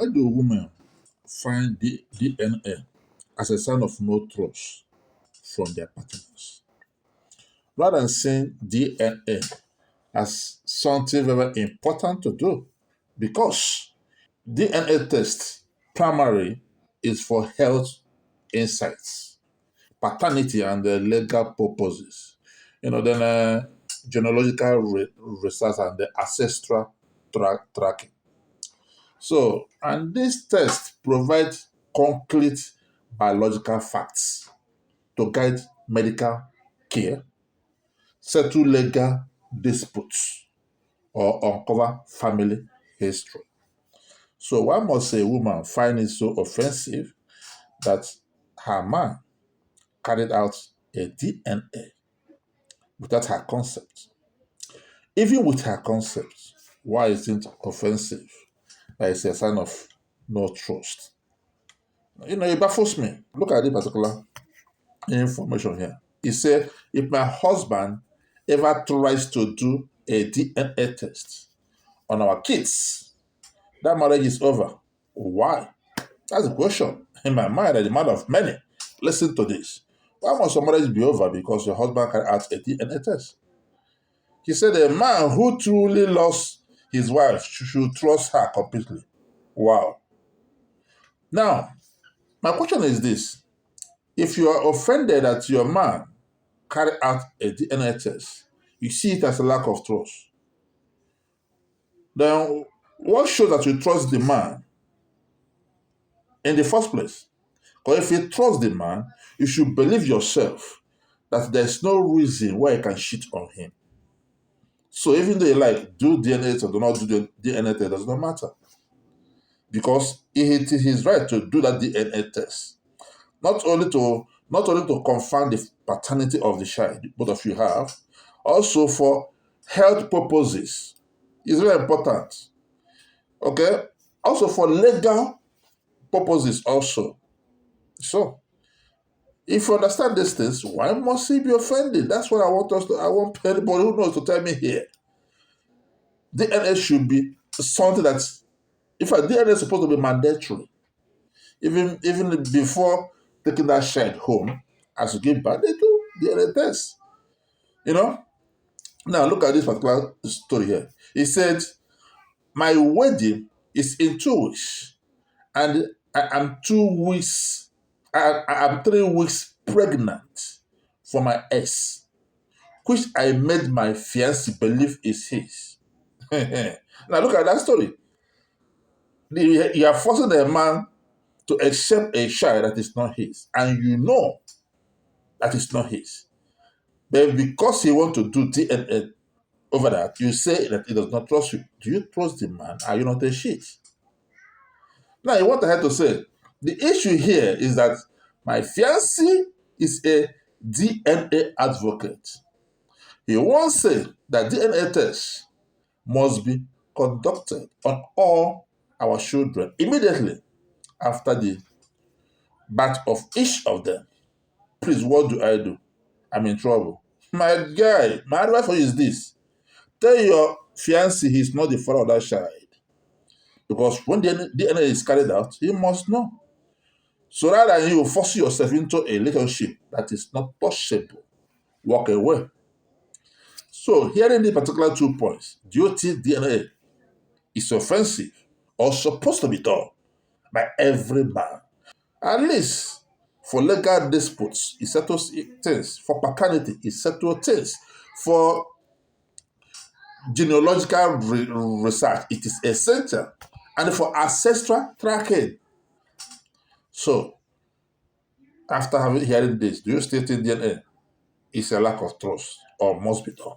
Why do women find the DNA as a sign of no trust from their partners? Rather than seeing DNA as something very important to do, because DNA test primary is for health insights, paternity and legal purposes. Then genealogical research and the ancestral tracking. So, and this test provides concrete biological facts to guide medical care, settle legal disputes, or uncover family history. So, why must a woman find it so offensive that her man carried out a DNA without her consent? Even with her consent, why isn't it offensive? That is a sign of no trust. It baffles me. Look at this particular information here. It said, if my husband ever tries to do a DNA test on our kids, that marriage is over. Why? That's the question in my mind, and the mind of many. Listen to this. Why must a marriage be over because your husband carried out a DNA test? He said a man who truly loves his wife should trust her completely. Wow. Now, my question is this. If you are offended that your man carried out a DNA test, you see it as a lack of trust, then what shows that you trust the man in the first place? Because if you trust the man, you should believe yourself that there's no reason why you can cheat on him. So even though you do DNA test or do not do the DNA test, does not matter. Because it is his right to do that DNA test. Not only to confirm the paternity of the child both of you have, also for health purposes. It's very important. Okay? Also for legal purposes also. So, if you understand these things, why must he be offended? That's what I want anybody who knows to tell me here. DNA should be something that, in fact, DNA is supposed to be mandatory. Even before taking that child home, as you give birth, they do DNA test. Now look at this particular story here. He said, my wedding is in 2 weeks, and I am 2 weeks, I am 3 weeks pregnant for my ex, which I made my fiancé believe is his. Now look at that story. You are forcing a man to accept a child that is not his, and you know that is not his. But because he wants to do DNA over that, you say that he does not trust you. Do you trust the man? Are you not a shit? Now, what I had to say, the issue here is that my fiancé is a DNA advocate. He once said that DNA tests must be conducted on all our children immediately after the birth of each of them. Please, what do I do? I'm in trouble. My guy, my advice for you is this. Tell your fiancé he's not the father of that child. Because when the DNA is carried out, he must know. So rather than you force yourself into a relationship that is not possible, walk away. So hearing the particular 2 points, do you think DNA is offensive or supposed to be done by every man? At least for legal disputes, it settles things. For paternity, it settles things. For genealogical research, it is essential. And for ancestral tracking. So, after hearing this, do you still think DNA is a lack of trust or must be done?